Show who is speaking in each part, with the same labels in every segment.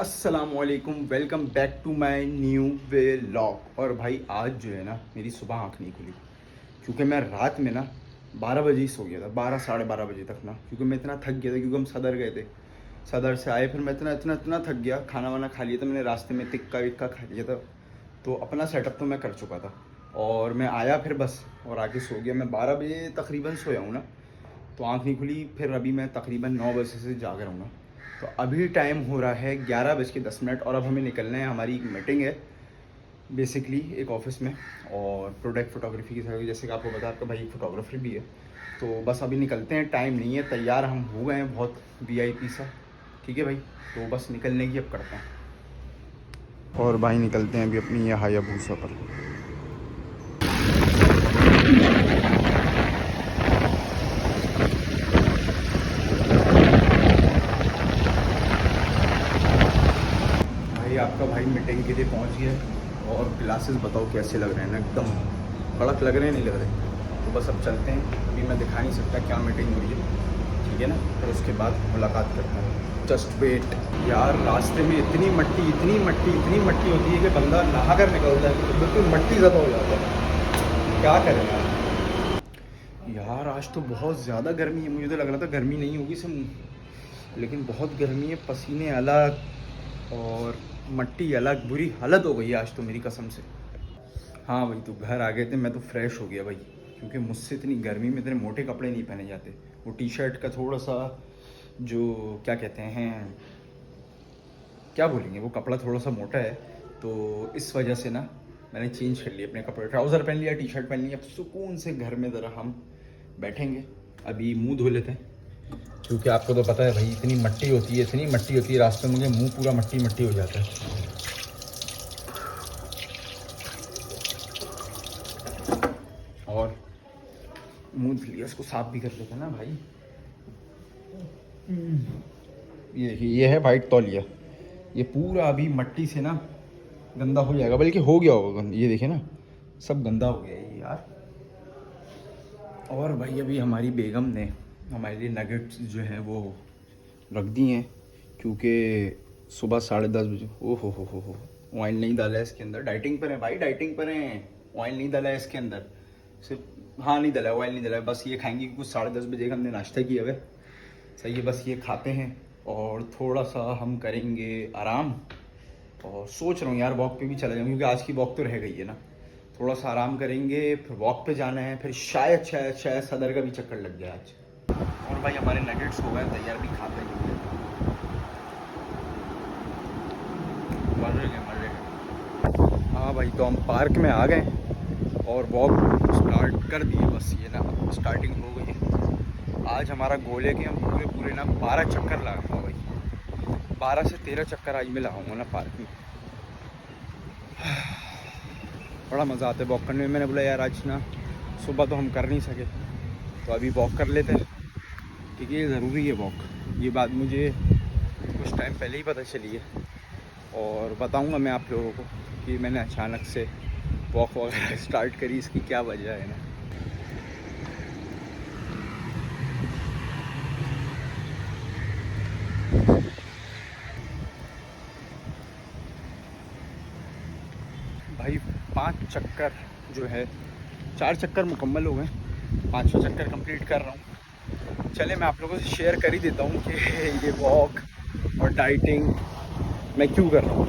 Speaker 1: अस्सलामुअलैकुम, welcome back to my new vlog. और भाई आज जो है ना मेरी सुबह आँख नहीं खुली क्योंकि मैं रात में ना 12 बजे ही सो गया था, 12 साढ़े 12 बजे तक ना, क्योंकि मैं इतना थक गया था। क्योंकि हम सदर गए थे, सदर से आए फिर मैं इतना इतना इतना थक गया। खाना वाना खा लिया था मैंने, रास्ते में टिक्का विक्का खा लिया था, तो अपना सेटअप तो मैं कर चुका था। और मैं आया फिर बस और आके सो गया। मैं 12 बजे तकरीबन सोया हूँ ना, तो आँख नहीं खुली। फिर अभी मैं तकरीबन 9 बजे से जाग रहा हूँ ना, तो अभी टाइम हो रहा है 11:10 और अब हमें निकलना है। हमारी एक मीटिंग है बेसिकली एक ऑफिस में, और प्रोडक्ट फोटोग्राफी की तरह, जैसे कि आपको पता है आपका भाई एक फोटोग्राफर भी है। तो बस अभी निकलते हैं, टाइम नहीं है, तैयार हम हो गए हैं बहुत वीआईपी सा। ठीक है भाई, तो बस निकलने की अब करते हैं। और भाई निकलते हैं अभी अपनी ये हायाबूसा पर। भाई आपका भाई मीटिंग के लिए पहुंच गया है। और ग्लासेस बताओ कैसे लग रहे हैं ना, एकदम कड़क लग रहे हैं, नहीं लग रहे? तो बस अब चलते हैं, अभी मैं दिखा नहीं सकता क्या मीटिंग हुई है, ठीक है ना। फिर उसके बाद मुलाकात करता हूँ, जस्ट वेट। यार रास्ते में इतनी मट्टी इतनी मट्टी इतनी मट्टी होती है कि बंदा नहा कर निकलता है तो बिल्कुल मट्टी ज़्यादा हो जाता है। क्या करें यार आज तो बहुत ज़्यादा गर्मी है। मुझे तो लग रहा था गर्मी नहीं होगी सिर्फ, लेकिन बहुत गर्मी है, पसीने अलग और मट्टी अलग, बुरी हालत हो गई है आज तो मेरी कसम से। हाँ भाई, तो घर आ गए थे, मैं तो फ्रेश हो गया भाई, क्योंकि मुझसे इतनी गर्मी में इतने मोटे कपड़े नहीं पहने जाते। वो टी शर्ट का थोड़ा सा जो क्या कहते हैं, क्या बोलेंगे, वो कपड़ा थोड़ा सा मोटा है, तो इस वजह से ना मैंने चेंज कर लिया अपने कपड़े। ट्राउज़र पहन लिया, टी शर्ट पहन लिया। अब सुकून से घर में ज़रा हम बैठेंगे। अभी मुंह धो लेते हैं, क्योंकि आपको तो पता है भाई इतनी मट्टी होती है, इतनी मट्टी होती है, रास्ते में मुझे मुंह पूरा मट्टी मट्टी हो जाता है। और मुंह धुल लिया, इसको साफ भी कर लेते हैं ना भाई। ये देखिए, ये है वाइट तौलिया, ये पूरा अभी मट्टी से ना गंदा हो जाएगा, बल्कि हो गया होगा गंदा। ये देखिए ना, सब गंदा हो गया ये यार। और भाई अभी हमारी बेगम ने हमारे लिए नगेट्स जो हैं वो रख दिए हैं, क्योंकि सुबह 10:30 बजे। ओ हो, ऑयल नहीं डाला है इसके अंदर। डाइटिंग पर है भाई, डाइटिंग पर हैं। ऑयल नहीं डाला है इसके अंदर, सिर्फ हाँ नहीं डाला है, ऑयल नहीं डाला है। बस ये खाएंगे, कुछ 10:30 बजे का हमने नाश्ता किया हुआ है, सही है। बस ये खाते हैं और थोड़ा सा हम करेंगे आराम। और सोच रहा हूँ यार वॉक पे भी चला जाऊँ, क्योंकि आज की वॉक तो रह गई है ना। थोड़ा सा आराम करेंगे, फिर वॉक पे जाना है, फिर शायद शायद शायद सदर का भी चक्कर लग गया आज। और भाई हमारे नगेट्स हो गए तैयार, भी खाते हैं। हाँ भाई, तो हम पार्क में आ गए और वॉक स्टार्ट कर दिए। बस ये ना स्टार्टिंग हो गई है। आज हमारा गोल है कि हम पूरे पूरे ना 12 चक्कर लगाऊंगा भाई, 12 से 13 चक्कर आज मैं लगाऊंगा ना पार्क में। बड़ा मज़ा आता है वॉक करने में। मैंने बोला यार आज ना सुबह तो हम कर नहीं सके, तो अभी वॉक कर लेते हैं, क्योंकि ये ज़रूरी है वॉक। ये बात मुझे कुछ टाइम पहले ही पता चली है, और बताऊंगा मैं आप लोगों को कि मैंने अचानक से वॉक वगैरह स्टार्ट करी, इसकी क्या वजह है ना। भाई 5 चक्कर जो है, 4 चक्कर मुकम्मल हो गए, 5वां चक्कर कंप्लीट कर रहा हूँ। चले मैं आप लोगों से शेयर कर ही देता हूँ कि ये वॉक और डाइटिंग मैं क्यों कर रहा हूँ।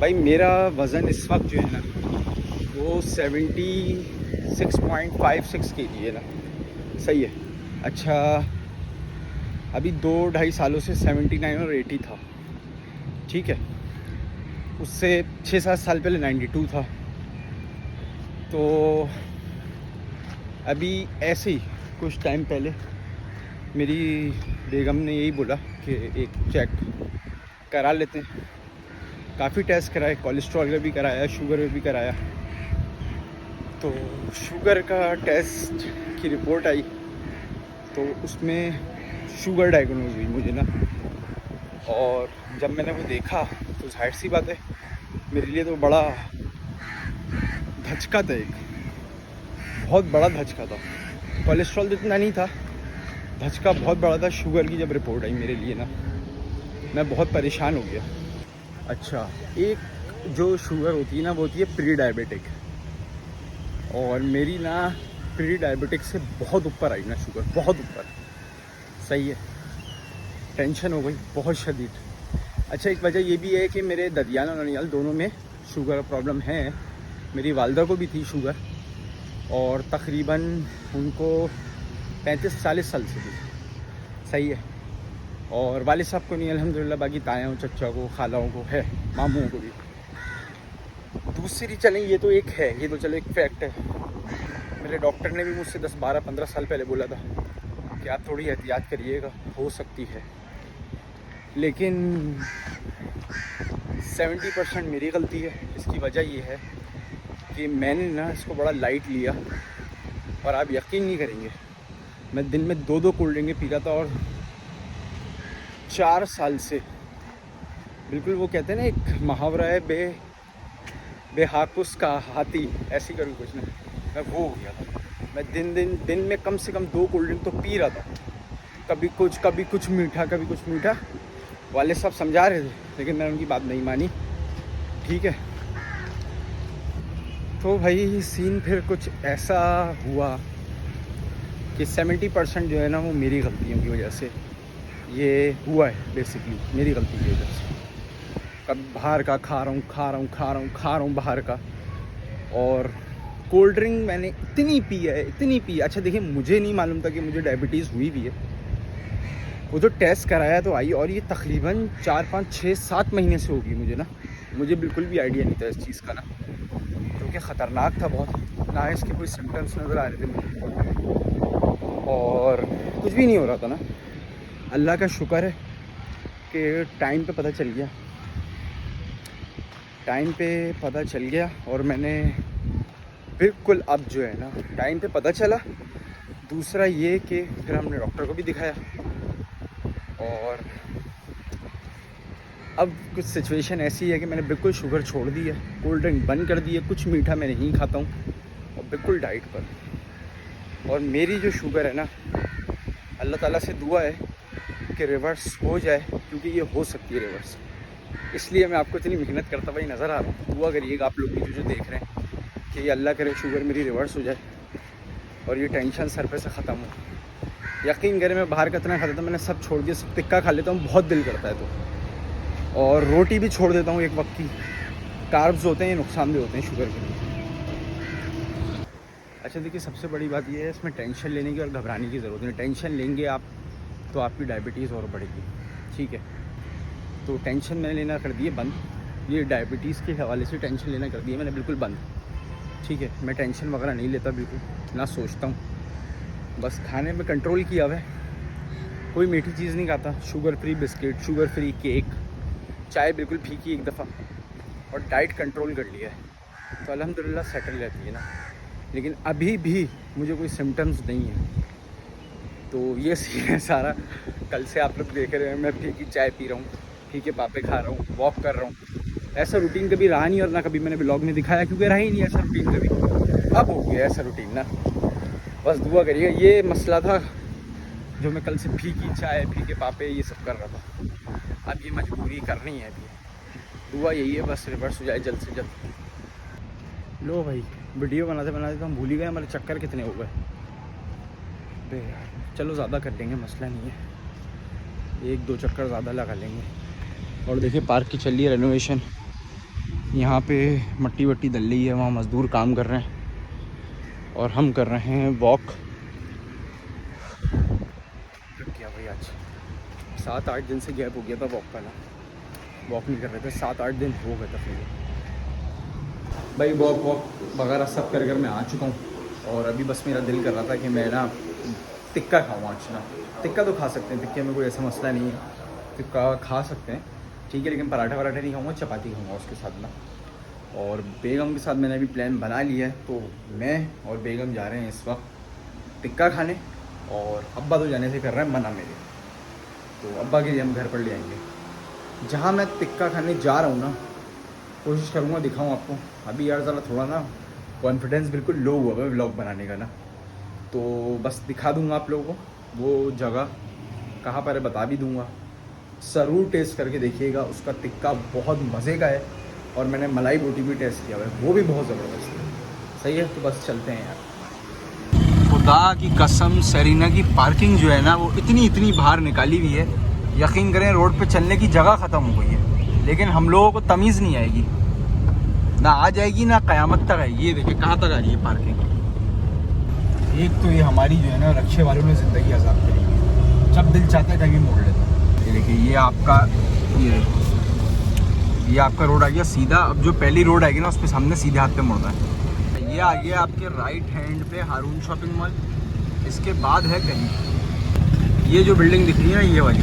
Speaker 1: भाई मेरा वज़न इस वक्त जो है ना वो 76.56 के जी है ना, सही है। अच्छा, अभी 2-2.5 सालों से 79 और 80 था, ठीक है। उससे 6-7 साल पहले 92 था। तो अभी ऐसे ही कुछ टाइम पहले मेरी बेगम ने यही बोला कि एक चेक करा लेते हैं। काफ़ी टेस्ट कराए, कोलेस्ट्रॉल का भी कराया, शुगर का भी कराया। तो शुगर का टेस्ट की रिपोर्ट आई, तो उसमें शुगर डायग्नोज हुई मुझे ना। और जब मैंने वो देखा तो जाहिर सी बात है मेरे लिए तो बड़ा धचका था, एक बहुत बड़ा धचका था। कोलेस्ट्रॉल तो इतना नहीं था, धचका बहुत बड़ा था शुगर की। जब रिपोर्ट आई मेरे लिए ना, मैं बहुत परेशान हो गया। अच्छा, एक जो शुगर होती है ना वो होती है प्री डायबिटिक, और मेरी ना प्री डायबिटिक से बहुत ऊपर आई ना शुगर, बहुत ऊपर। सही है, टेंशन हो गई बहुत शदीद। अच्छा, एक वजह ये भी है कि मेरे ददियाल और ननियाल दोनों में शुगर प्रॉब्लम है। मेरी वालदा को भी थी शुगर, और तकरीबन उनको 35-40 साल से थी। सही है, और वालिद साहब को नहीं अल्हम्दुलिल्लाह, बाकी तायाओं, चचा को, खालाओं को है, मामूओं को भी। दूसरी चलें, ये तो एक है, ये तो चलो एक फैक्ट है। मेरे डॉक्टर ने भी मुझसे 10-12-15 साल पहले बोला था कि आप थोड़ी एहतियात करिएगा, हो सकती है। लेकिन 70% मेरी गलती है। इसकी वजह ये है कि मैंने ना इसको बड़ा लाइट लिया, और आप यकीन नहीं करेंगे, मैं दिन में 2-2 कोल्ड ड्रिंकें पी रहा था, और 4 साल से बिल्कुल, वो कहते हैं ना एक मुहावरा है, बेहाकुस का हाथी, ऐसी कभी कुछ नहीं, मैं वो हो गया था। मैं दिन में कम से कम 2 कोल्ड ड्रिंक तो पी रहा था, कभी कुछ मीठा, कभी कुछ मीठा। वाले सब समझा रहे थे, लेकिन मैंने उनकी बात नहीं मानी। ठीक है, तो भाई सीन फिर कुछ ऐसा हुआ कि 70% जो है ना वो मेरी गलतियों की वजह से ये हुआ है। बेसिकली मेरी गलती की वजह से कभी बाहर का खा रहा हूँ बाहर का, और कोल्ड ड्रिंक मैंने इतनी पी है। अच्छा देखिए, मुझे नहीं मालूम था कि मुझे डायबिटीज़ हुई भी है। वो जो टेस्ट कराया तो आई, और ये तकरीबन 4-5-6-7 महीने से होगी मुझे ना। मुझे बिल्कुल भी आइडिया नहीं था इस चीज़ का ना, क्योंकि ख़तरनाक था बहुत ना। इसके कोई सिम्टम्स नज़र आ रहे थे मुझे, और कुछ भी नहीं हो रहा था ना। अल्लाह का शुक्र है कि टाइम पे पता चल गया, और मैंने बिल्कुल अब जो है ना टाइम पे पता चला। दूसरा ये कि फिर हमने डॉक्टर को भी दिखाया, और अब कुछ सिचुएशन ऐसी है कि मैंने बिल्कुल शुगर छोड़ दी है, कोल्ड ड्रिंक बंद कर दी है, कुछ मीठा मैं नहीं खाता हूँ, और बिल्कुल डाइट पर। और मेरी जो शुगर है ना, अल्लाह ताला से दुआ है कि रिवर्स हो जाए, क्योंकि ये हो सकती है रिवर्स। इसलिए मैं आपको इतनी मेहनत करता भाई नज़र आ रहा हूँ। दुआ करिएगा आप लोग भी जो देख रहे हैं, कि अल्लाह करे शुगर मेरी रिवर्स हो जाए, और ये टेंशन सर पे से ख़त्म हो। यकीन करें, मैं बाहर का इतना खाता था, मैंने सब छोड़ दिया। सब टिक्का खा लेता हूँ, बहुत दिल करता है तो, और रोटी भी छोड़ देता हूँ एक वक्त की। कार्ब्स होते हैं, ये नुकसानदेह होते हैं शुगर के लिए। अच्छा देखिए, सबसे बड़ी बात ये है, इसमें टेंशन लेने की और घबराने की ज़रूरत नहीं। टेंशन लेंगे आप तो आपकी डायबिटीज़ और बढ़ेगी। ठीक है, तो टेंशन मैंने लेना कर दिए बंद। ये डायबिटीज़ के हवाले से टेंशन लेना कर दिया मैंने बिल्कुल बंद। ठीक है, मैं टेंशन वगैरह नहीं लेता बिल्कुल, ना सोचता हूँ। बस खाने में कंट्रोल किया हुआ है, कोई मीठी चीज़ नहीं खाता। Sugar free biscuit, sugar free cake, चाय बिल्कुल फीकी एक दफ़ा, और डाइट कंट्रोल कर लिया है, तो अल्हम्दुलिल्लाह सेटल रहती है ना। लेकिन अभी भी मुझे कोई सिम्टम्स नहीं है। तो ये सीन है सारा। कल से आप लोग देख रहे हैं, मैं फीकी चाय पी रहा हूँ, फीके पापे खा रहा हूँ, वॉक कर रहा हूँ। ऐसा रूटीन कभी रहा नहीं, और ना कभी मैंने ब्लॉग में दिखाया, क्योंकि रहा ही नहीं ऐसा रूटीन कभी। अब हो गया ऐसा रूटीन ना। बस दुआ करिए, ये मसला था जो मैं कल से फीकी चाय, फीके पापे ये सब कर रहा था। अब ये मजबूरी करनी है अभी। दुआ यही है बस रिवर्स हो जाए जल्द से जल्द। लो भाई, वीडियो बनाते बनाते तो हम भूल ही गए हमारे चक्कर कितने हो गए। अरे यार, चलो ज़्यादा कर लेंगे, मसला नहीं है, 1-2 चक्कर ज़्यादा लगा लेंगे। और देखिए, पार्क की चल रही है रेनोवेशन। यहाँ पे मट्टी वट्टी डल रही है, वहाँ मज़दूर काम कर रहे हैं, और हम कर रहे हैं वॉक। क्या भाई, आज 7-8 दिन से गैप हो गया था वॉक का ना। वॉक नहीं कर रहे थे, 7-8 दिन हो गए थे फिर भाई। वॉक वगैरह सब कर मैं आ चुका हूँ, और अभी बस मेरा दिल कर रहा था कि मैं ना टिक्का खाऊँ आज ना। टिक्का तो खा सकते हैं, टिक्के में कोई ऐसा मसला नहीं है, टिक्का खा सकते हैं, ठीक है। लेकिन पराठा वराठा नहीं खाऊँगा, चपाती खाऊँगा उसके साथ ना। और बेगम के साथ मैंने अभी प्लान बना लिया है, तो मैं और बेगम जा रहे हैं इस वक्त टिक्का खाने, और अब्बा तो जाने से कर रहे हैं मना मेरे, तो अब्बा के लिए हम घर पर ले आएंगे। जहाँ मैं टिक्का खाने जा रहा हूँ ना, कोशिश करूँगा दिखाऊँ आपको। अभी यार ज़रा थोड़ा ना कॉन्फिडेंस बिल्कुल लो हुआ है व्लॉग बनाने का ना, तो बस दिखा दूँगा आप लोगों को वो जगह कहाँ पर है, बता भी दूँगा। ज़रूर टेस्ट करके देखिएगा। उसका टिक्का बहुत मज़े का है और मैंने मलाई बोटी भी टेस्ट किया हुआ है, वो भी बहुत ज़बरदस्त है। सही है, तो बस चलते हैं यार। खुदा की कसम सेरीना की पार्किंग जो है ना वो इतनी बाहर निकाली हुई है, यकीन करें रोड पे चलने की जगह ख़त्म हो गई है। लेकिन हम लोगों को तमीज़ नहीं आएगी, ना आज आएगी ना क़यामत तक आएगी। ये देखिए कहाँ तक आ रही है पार्किंग। एक तो ये हमारी जो है ना रक्षे वालों ने ज़िंदगी आज़ाद करी है, जब दिल चाहता है कहीं मोड़ लेता है। ये देखिए ये आपका ये आपका रोड आ गया सीधा। अब जो पहली रोड आएगी ना उस पर सामने सीधे हाथ पे मुड़ना है। ये आ गया आपके राइट हैंड पे हारून शॉपिंग मॉल। इसके बाद है गली, ये जो बिल्डिंग दिख रही है ना ये वाली,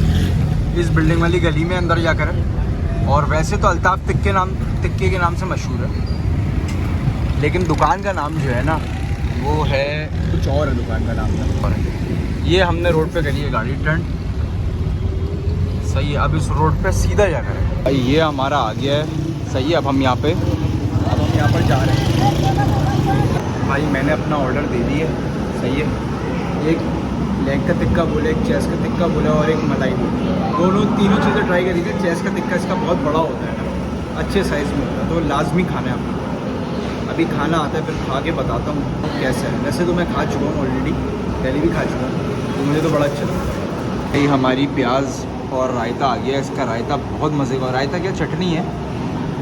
Speaker 1: इस बिल्डिंग वाली गली में अंदर जाकर है। और वैसे तो अल्ताफ़ तिक्के के नाम से मशहूर है, लेकिन दुकान का नाम जो है ना वो है कुछ और है, दुकान का नाम। ये हमने रोड पे करी है गाड़ी टर्न, सही है। अब इस रोड पे सीधा जाकर है भाई, ये हमारा आ गया है। सही है, अब हम यहाँ पर जा रहे हैं भाई। मैंने अपना ऑर्डर दे दिया, सही है। एक लेग का टिक्का बोले, एक चेस्ट का टिक्का बोला और एक मलाई बोले। तीनों चीज़ें ट्राई करी थी। चेस्ट का टिक्का इसका बहुत बड़ा होता है ना, अच्छे साइज़ में होता है, तो लाजमी खाना है आपको। अभी खाना आता है फिर खा के बताता हूँ कैसा है। वैसे तो मैं खा चुका हूँ ऑलरेडी, पहले भी खा चुका हूँ, तो मुझे तो बड़ा अच्छा लगा। ये हमारी प्याज और रायता आ गया। इसका रायता बहुत मज़े का, रायता क्या चटनी है,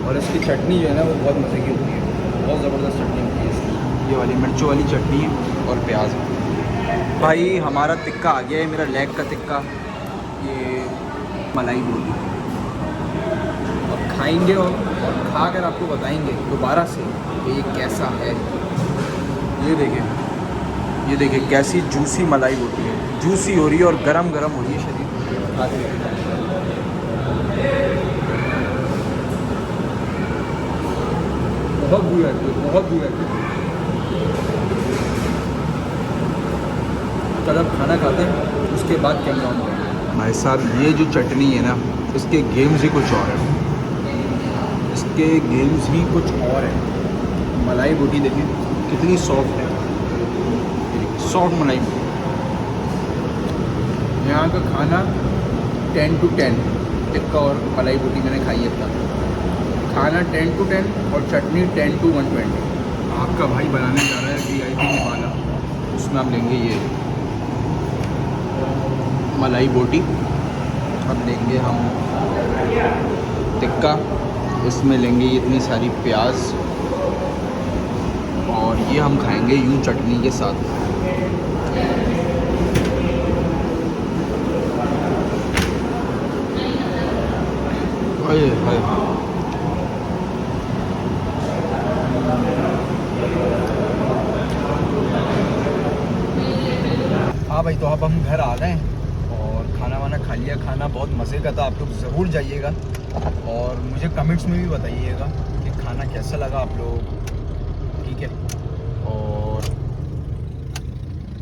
Speaker 1: और इसकी चटनी जो है ना वो बहुत मज़े की होती है, बहुत ज़बरदस्त चटनी होती है इसकी। ये वाली मिर्चों वाली चटनी है और प्याज। भाई हमारा टिक्का आ गया है, मेरा लेग का टिक्का, ये मलाई बोटी। अब खाएंगे और खा कर आपको बताएंगे दोबारा से कि ये कैसा है। ये देखिए कैसी जूसी मलाई बोटी है, जूसी हो रही है और गरम गरम हो रही है शरीर। बहुत बुरी लगती है, बहुत बुरी लगती है। जब खाना खाते हैं उसके बाद कैमरा ऑन करें। भाई साहब ये जो चटनी है ना, इसके गेम्स ही कुछ और है, इसके गेम्स ही कुछ और है। मलाई बोटी देखिए कितनी सॉफ्ट है, सॉफ्ट मलाई बोटी। यहाँ का खाना 10 to 10, टिक्का और मलाई बोटी मैंने खाई है अपना खाना 10 to 10 और चटनी 10 to 120। आपका भाई बनाने जा रहा है VIP निवाला, उसमें आप लेंगे ये मलाई बोटी, अब लेंगे हम टिक्का, इसमें लेंगे इतनी सारी प्याज, और ये हम खाएंगे यूं चटनी के साथ। हाय हाय, हाँ भाई, तो अब हम घर आ गए और खाना वाना खा लिया। खाना बहुत मज़े का था, आप लोग ज़रूर जाइएगा और मुझे कमेंट्स में भी बताइएगा कि खाना कैसा लगा आप लोग, ठीक है। और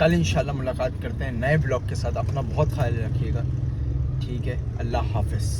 Speaker 1: कल इंशाल्लाह मुलाकात करते हैं नए ब्लॉग के साथ। अपना बहुत ख्याल रखिएगा, ठीक है। अल्लाह हाफ़िज़।